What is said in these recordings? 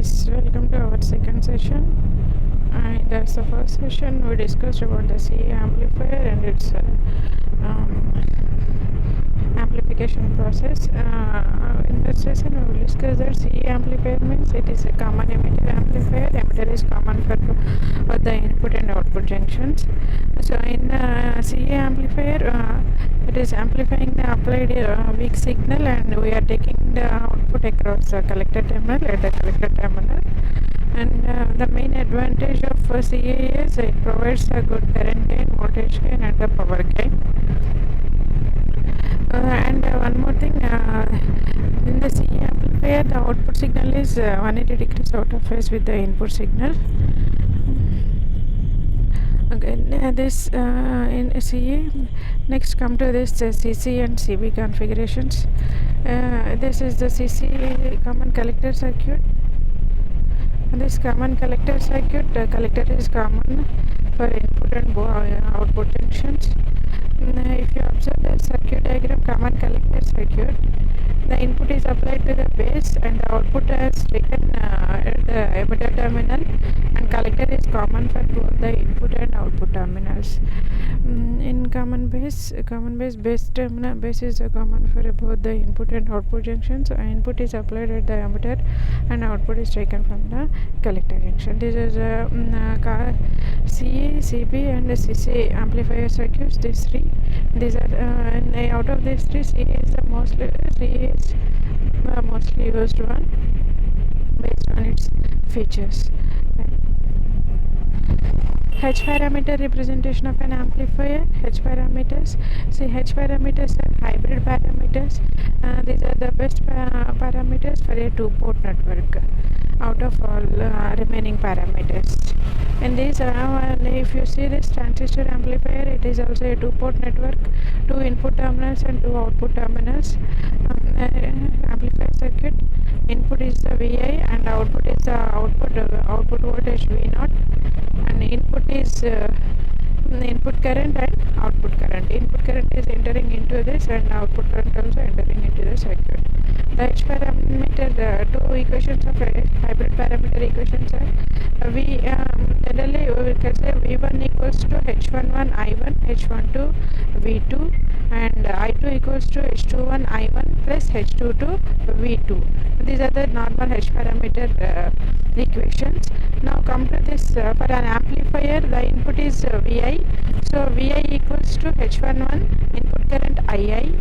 guys, welcome to our second session. And as the first session, we discussed about the CA amplifier and its amplification process. In this session, we will discuss that CA amplifier means it is a common emitter amplifier. Emitter is common for the input and output junctions. So in CA amplifier, it is amplifying the applied weak signal, and we are taking the output across the collector terminal at the collector terminal. And the main advantage of CA is it provides a good current gain, voltage gain, and the power gain. And one more thing, in the CA amplifier, the output signal is 180 degrees out of phase with the input signal. Okay, this in CA. Next, come to this CC and CB configurations. This is the CC common collector circuit. This common collector circuit, collector is common for input and output junctions. If you observe the circuit diagram, common collector circuit, the input is applied to the base and the output is taken at the emitter terminal, and collector is common for both the input and output terminals. In common base terminal, base is common for both the input and output junctions. Input is applied at the emitter and output is taken from the collector junction. This is CA, CB and CC amplifier circuits. These are out of these three, CA is the mostly used one based on its features. H parameter representation of an amplifier. H parameters. See, H parameters are hybrid parameters. These are the best parameters for a two-port network out of all remaining parameters. And these if you see this transistor amplifier, it is also a two-port network, two input terminals and two output terminals. Amplifier circuit, input is the Vi and output is the output voltage V0, and input is input current and output current. Input current is entering into this and output current also entering into the circuit. The H parameter, two equations of hybrid parameter equations are generally we can say V1 equals to H11 I1, H12 V2, and I2 equals to H21 I1 plus H22 V2. These are the normal H parameter equations. Now come to this, for an amplifier the input is Vi, so Vi equals to H11 input current II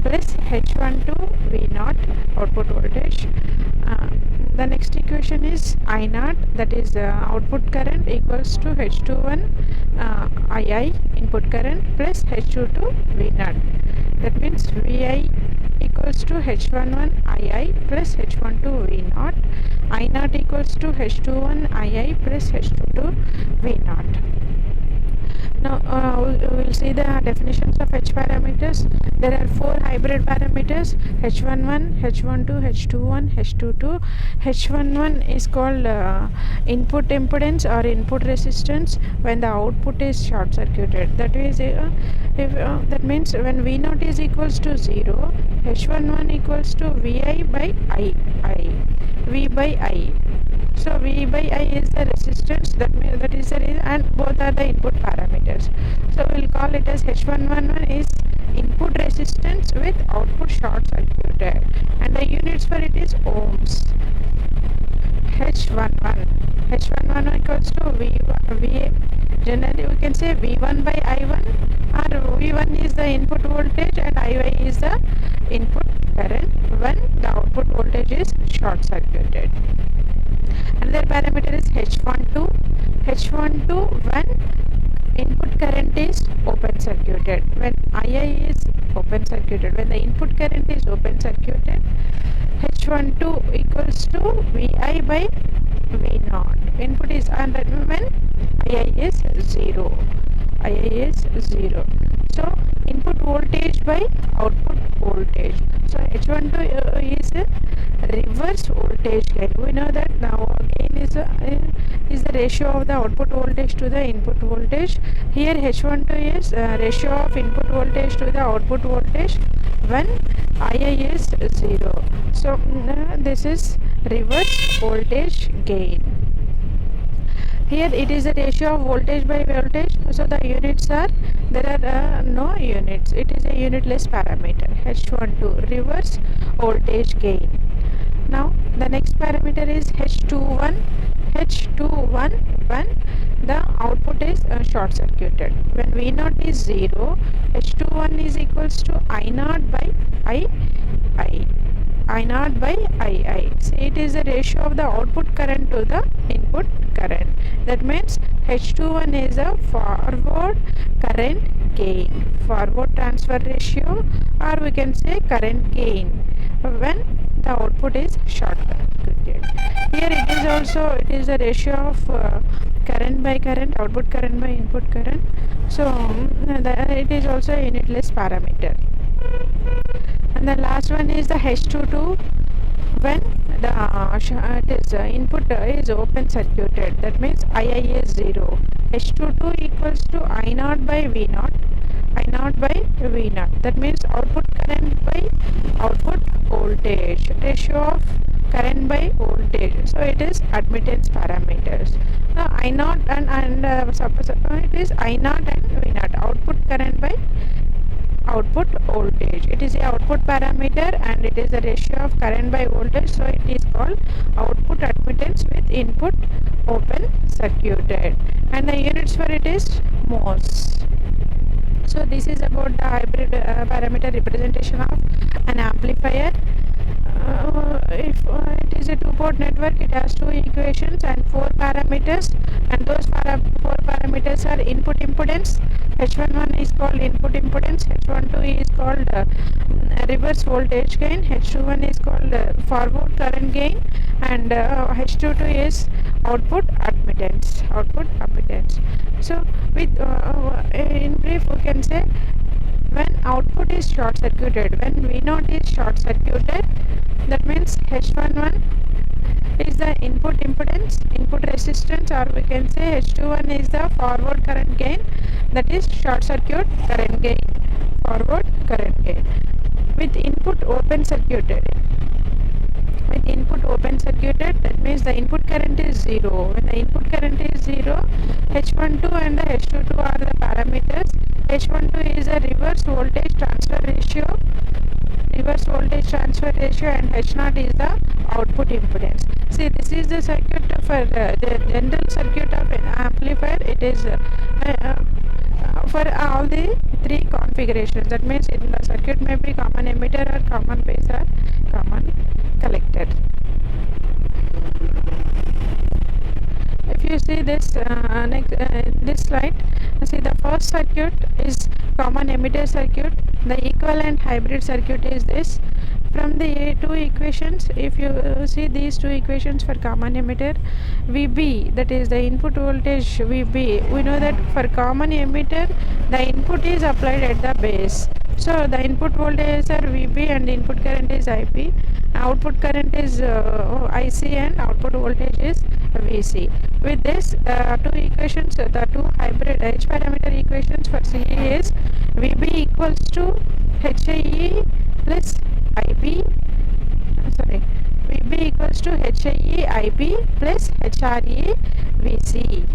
plus H12 V0 output voltage. The next equation is I0, that is output current equals to H21 II input current plus H22 V0. That means Vi equals to H11 II plus H12 V0. I0 equals to H21 II plus H22 V0. Now we will see the definitions of H parameters. There are four hybrid parameters: H11, H12, H21, H22. H11 is called input impedance or input resistance when the output is short circuited. That is, that means when V0 is equals to 0, H11 equals to Vi by V by I. So V by I is the resistance, that is the reason, and both are the input parameters. So we will call it as H11 is input resistance with output short circuited, and the units for it is ohms. H11 equals to VA. Generally we can say V1 by I1, or V1 is the input voltage and I is the input current when the output voltage is short circuited. Another parameter is H12 when input current is open circuited, when II is open circuited, when the input current is open circuited, H12 equals to Vi by V0. Input is, and when II is 0. So input voltage by output voltage. So H12 is a reverse voltage gain. We know that now gain is the ratio of the output voltage to the input voltage. Here H12 is ratio of input voltage to the output voltage when II is 0. So this is reverse voltage gain. Here it is a ratio of voltage by voltage, so the units are, there are no units, it is a unitless parameter. H12 reverse voltage gain. Now the next parameter is H21. H21 when the output is short circuited. When V0 is 0, H21 is equals to I0 by I0 by II. See, it is the ratio of the output current to the input current. That means H21 is a forward current gain, forward transfer ratio, or we can say current gain when the output is short circuited. Here it is also, it is a ratio of current by current, output current by input current. So it is also a unitless parameter. And the last one is the H22 when the input is open circuited. That means II is 0. H22 equals to I0 by V0. I0 by V0. That means output current by output voltage. Ratio of current by voltage. So it is admittance parameters. I0 and suppose it is I0 and V0. Output current by output voltage. It is a output parameter and it is the ratio of current by voltage, so it is called output admittance with input open circuited, and the units for it is mhos. So this is about the hybrid parameter representation of an amplifier. If it is a two-port network, it has two equations and four parameters, and those four parameters are input impedance. H11 is called input impedance, H12 is called reverse voltage gain, H21 is called forward current gain, and H22 is output admittance. So with in brief we can say, when output is short circuited, when V0 is short circuited, that means H11 is the input impedance, input resistance, or we can say H21 is the forward current gain, that is short circuit current gain, forward current gain. With input open circuited, that means the input current is 0. When the input current is 0, H12 and the H22 are the parameters. H12 is a reverse voltage transfer ratio, and H0 is the output impedance. See, this is the circuit for the general circuit of an amplifier. It is for all the three configurations. That means in the circuit may be common emitter or common base or common collector. If you see this this slide, see the first circuit is common emitter circuit. The equivalent hybrid circuit is this. From the two equations, if you see these two equations for common emitter, VB, that is the input voltage VB, we know that for common emitter the input is applied at the base. So the input voltage are VB and input current is IP. Output current is IC and output voltage is VC. With this two equations, the two hybrid H parameter equations for CE is VB equals to HIE plus IB. VB equals to HIE IB plus HRE VC.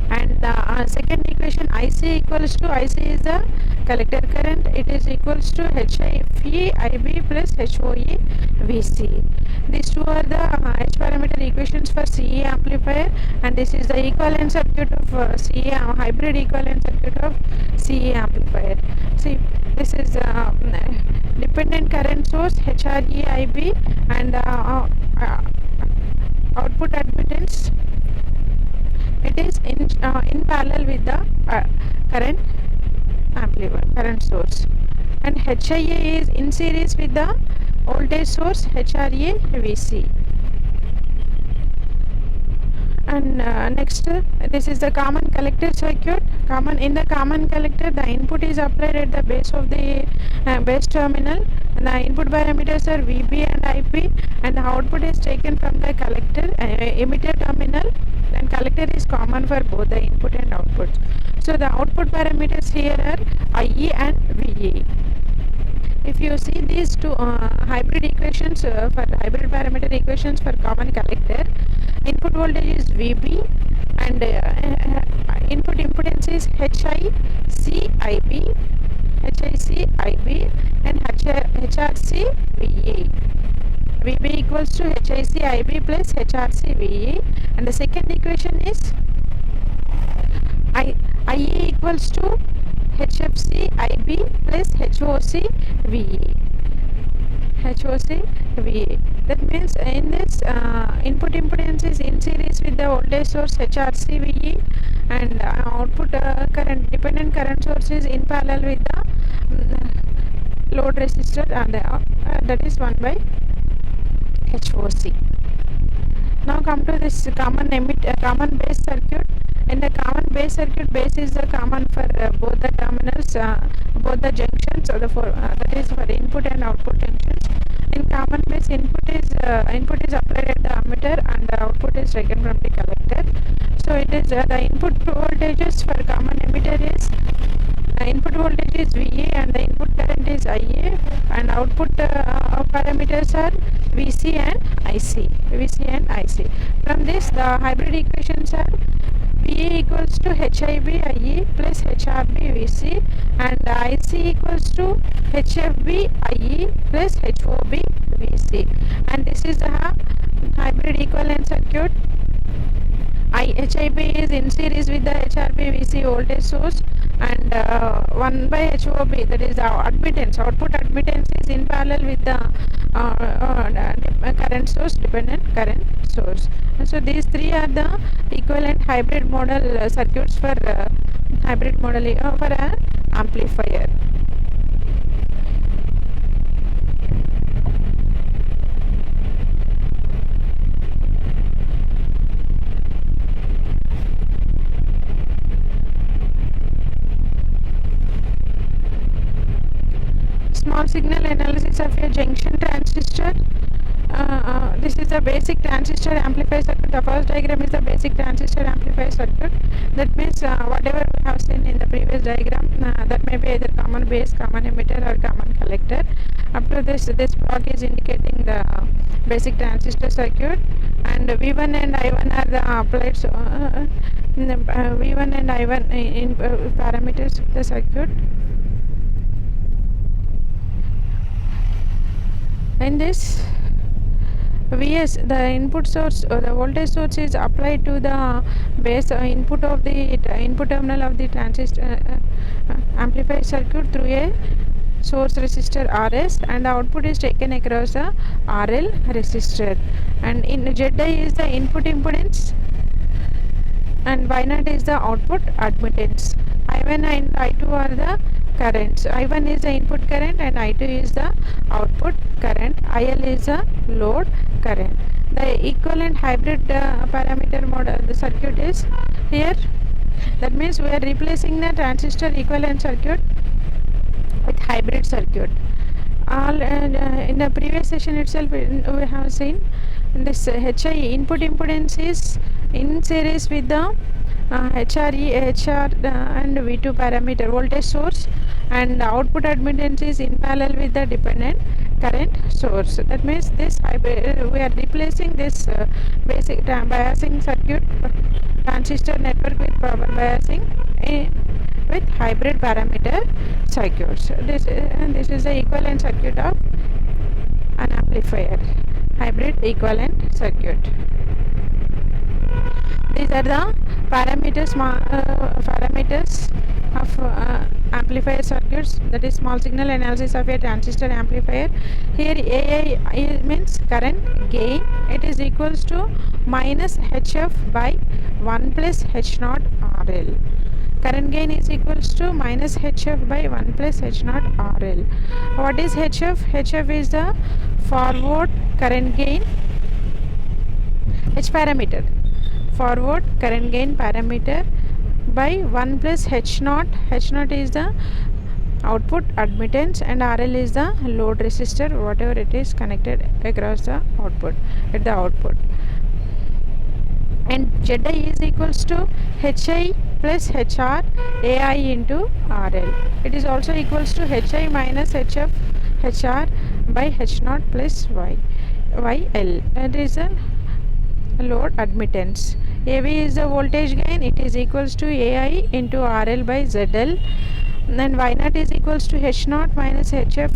And the second equation, IC equals to, IC is the collector current, it is equals to HIFE IB plus HOE VC. These two are the H parameter equations for CE amplifier, and this is the equivalent circuit of CE, hybrid equivalent circuit of CE amplifier. See, this is dependent current source HRE IB, and output admittance, it is in parallel with the current amplifier, current source, and HIA is in series with the voltage source HRA VC. And next, this is the common collector circuit. In the common collector, the input is applied at the base of the base terminal, and the input parameters are VB and IP, and the output is taken from the collector emitter terminal, and collector is common for both the input and outputs. So the output parameters here are IE and VE. if you see these two hybrid equations for hybrid parameter equations for common collector, input voltage is VB and input impedance is HICIB and HRCVE. VB equals to HICIB plus HRCVE, and the second equation is IA equals to HFCIB plus HOCVE. That means in this input impedance is in series with the voltage source HRCVE, and output current dependent current source is in parallel with the load resistor, and that is 1 by HOC. Now come to this common base circuit. In the common base circuit, base is the common for both the terminals, both the junctions, so that is for input and output junctions. In common base, input is applied at the ammeter and the output is taken from the collector. So it is the input voltages for common emitter is input voltage is VA and the input current is IA, and output parameters are VC and IC. From this, the hybrid equations are VA equals to HIB IE plus HRB VC, and IC equals to HFB IE plus HOB VC, and this is the hybrid equivalent circuit. HIB is in series with the HRB VC voltage source, and 1 by HOB, that is the admittance, output admittance is in parallel with the current source, dependent current source. And so these three are the equivalent hybrid model circuits for hybrid model for an amplifier. Small signal analysis of a junction transistor. This is the basic transistor amplifier circuit. The first diagram is the basic transistor amplifier circuit. That means whatever we have seen in the previous diagram, that may be either common base, common emitter or common collector. Up to this block is indicating the basic transistor circuit, and V1 and I1 are the applied V1 and I1 in parameters of the circuit. In this Vs, the input source, the voltage source is applied to the base input of the input terminal of the transistor amplifier circuit through a source resistor Rs, and the output is taken across the RL resistor, and in Zi is the input impedance and Y0 is the output admittance. I1 and I2 are the currents. I1 is the input current and I2 is the output current. IL is the load current. The equivalent hybrid parameter model, the circuit is here. That means we are replacing the transistor equivalent circuit with hybrid circuit. In the previous session itself we have seen this HI input impedance is in series with the HRE, HR and V2 parameter voltage source, and output admittance is in parallel with the dependent current source. That means this hybrid, we are replacing this basic biasing circuit transistor network with power biasing with hybrid parameter circuits. This is the equivalent circuit of an amplifier, hybrid equivalent circuit. These are the parameters of amplifier circuits, that is small signal analysis of a transistor amplifier. Here AI means current gain. It is equals to minus HF by 1 plus H0 RL. Current gain is equals to minus HF by 1 plus H0 RL. What is HF? HF is the forward current gain, H parameter, forward current gain parameter by 1 plus H0. H0 is the output admittance and RL is the load resistor, whatever it is connected across the output at the output. And Zi is equals to HI plus HR AI into RL. It is also equals to HI minus HF HR by H naught plus YL. It is a load admittance. AV is the voltage gain, it is equals to AI into RL by ZL, and Y naught is equals to H naught minus HR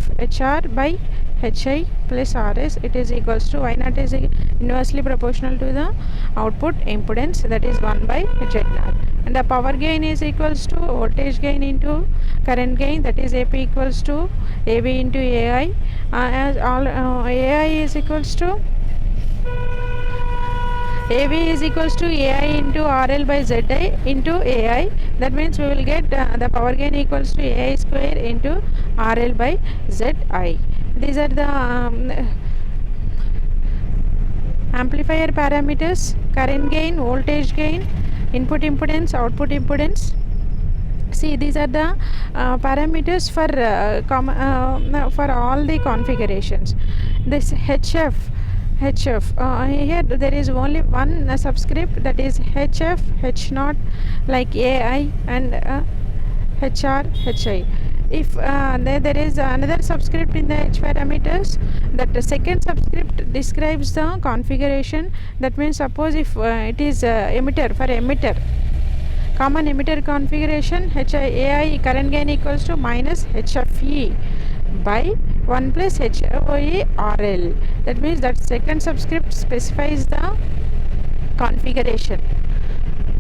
by HI plus RS. It is equals to Y naught is inversely proportional to the output impedance, that is 1 by Z naught, and the power gain is equals to voltage gain into current gain, that is AP equals to AV into AI. As all AI is equals to AV is equals to AI into RL by ZI into AI. That means we will get the power gain equals to AI square into RL by ZI. These are the amplifier parameters: current gain, voltage gain, input impedance, output impedance. See, these are the parameters for all the configurations. This HF, here there is only one subscript, that is HF, H naught, like AI, and HR, HI. If there is another subscript in the H parameters, that the second subscript describes the configuration. That means, suppose if it is emitter, for emitter, common emitter configuration, AI current gain equals to minus HFE by 1 plus HOE RL. That means that second subscript specifies the configuration,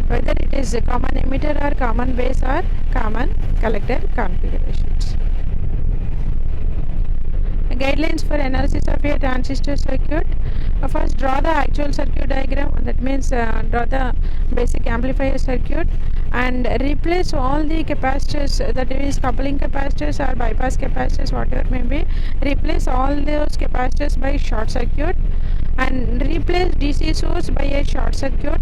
whether it is a common emitter or common base or common collector configurations. Guidelines for analysis of a transistor circuit. First, draw the actual circuit diagram, that means draw the basic amplifier circuit, and replace all the capacitors, that is coupling capacitors or bypass capacitors, whatever may be. Replace all those capacitors by short circuit, and replace DC source by a short circuit,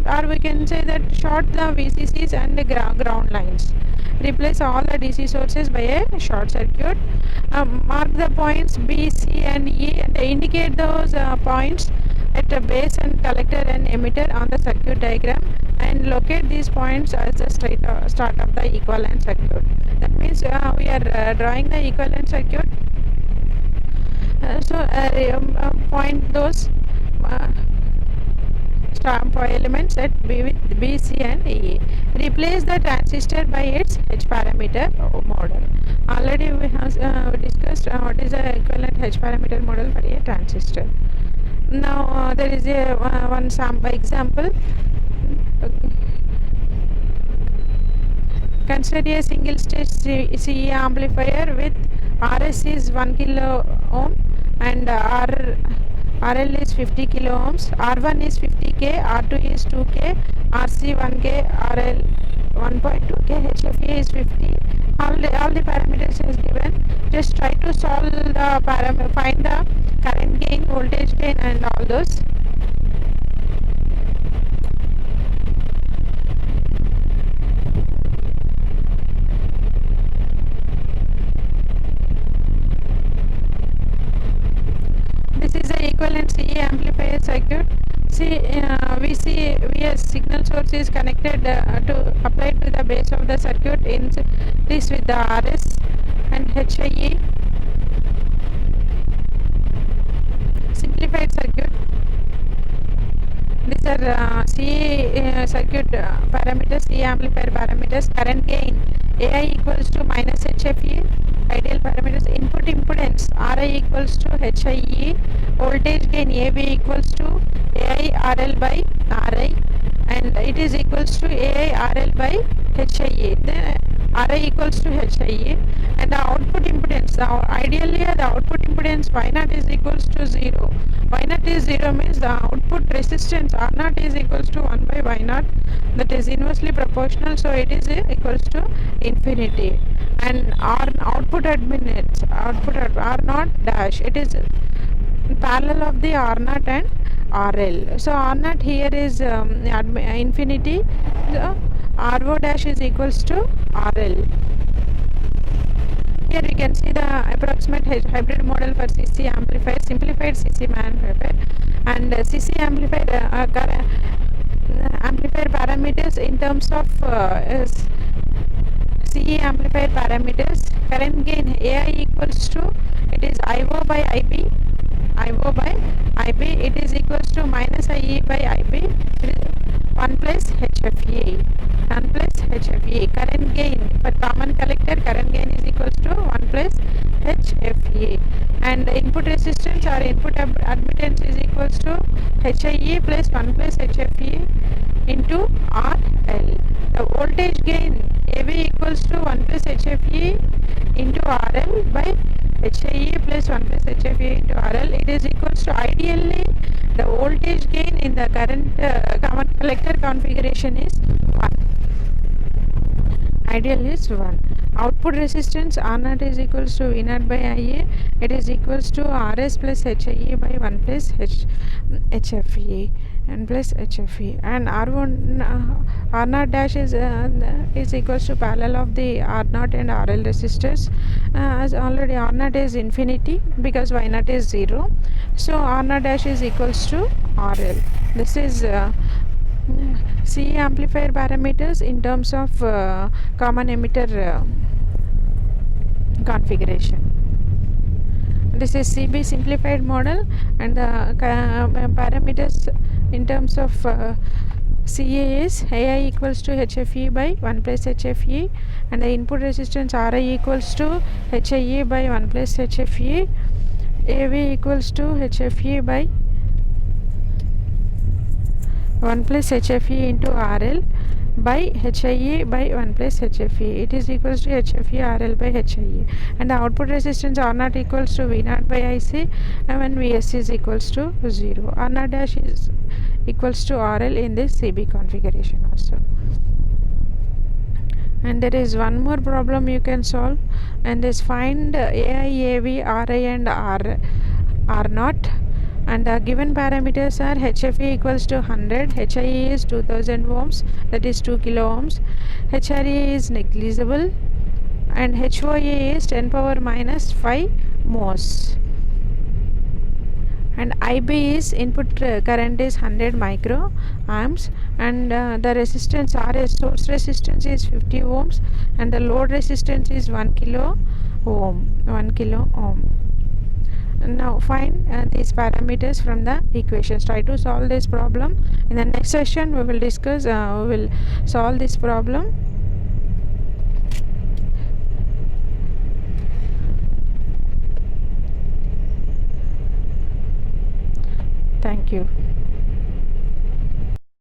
or we can say that short the VCCs and the ground lines. Replace all the DC sources by a short circuit. Mark the points B, C and E, and indicate those points at the base and collector and emitter on the circuit diagram, and locate these points as the start of the equivalent circuit. That means we are drawing the equivalent circuit. Point those elements at B with B, C and E. Replace the transistor by its H parameter model. Already we have discussed what is the equivalent H parameter model for a transistor. Now there is a one sample example. Consider a single stage CE amplifier with RS is 1 kilo ohm and RL is 50 kilo ohms, R1 is 50k, R2 is 2k, RC 1k, RL 1.2k, HFE is 50. All the parameters is given. Just try to solve the find the current gain, voltage gain and all those. This is the equivalent CE amplifier circuit. See, we as signal source is connected to applied to the base of the circuit in this with the RS and HIE. Simplified circuit. These are CE circuit parameters, CE amplifier parameters. Current gain AI equals to minus HFE. Ideal parameters: input impedance RI equals to HIE. Voltage gain AV equals to AI RL by RI, and it is equals to AI RL by HIE. Then RI equals to HIE, and the output impedance. Ideally, the output impedance Y naught is equals to 0. Y naught is 0 means the output resistance R naught is equals to 1 by Y naught. That is inversely proportional, so it is equals to infinity. And output admittance, R naught dash, it is parallel of the R naught and RL. So R naught here is infinity, so RO dash is equals to RL. Here we can see the approximate hybrid model for CC amplifier, simplified CC amplifier, and CC amplifier amplifier parameters in terms of CE amplifier parameters. current gain AI equals to, it is IO by IB, IO by IB, it is equals to minus IE by IB, 1 plus HFE, 1 plus HFE. Current gain for common collector, current gain is equals to 1 plus HFE, and the input resistance or input admittance is equals to HIE plus 1 plus HFE into RL. The voltage gain AV equals to 1 plus HFE into RL by HIE plus 1 plus HFE into RL. It is equals to, ideally the voltage gain in the current common collector configuration is 1. Ideal is 1. Output resistance R0 is equals to V0 by IA. It is equals to RS plus HIE by 1 plus HFE and plus HFE, and R1 R0 dash is equals to parallel of the R0 and RL resistors. As already R0 is infinity because Y0 is 0, so R0 dash is equals to RL. This is C amplifier parameters in terms of common emitter configuration. This is CB simplified model, and the parameters in terms of CA is AI equals to HFE by 1 plus HFE, and the input resistance RI equals to HIE by 1 plus HFE, AV equals to HFE by 1 plus HFE into RL by HIE by 1 plus HFE. It is equals to HFE RL by HIE, and the output resistance R0 equals to V0 by IC, and when VS is equals to 0. R0 dash is equals to RL in this CB configuration also. And there is one more problem you can solve, and is find AI, AV, RI and R0, and given parameters are HFE equals to 100, HIE is 2000 ohms, that is 2 kilo ohms, HRE is negligible, and HOA is 10 power minus 5 mhos, and IB is input current is 100 micro amps, and the resistance RS source resistance is 50 ohms, and the load resistance is 1 kilo ohm. Now find these parameters from the equations. Try to solve this problem. In the next session we will discuss, we will solve this problem. Thank you.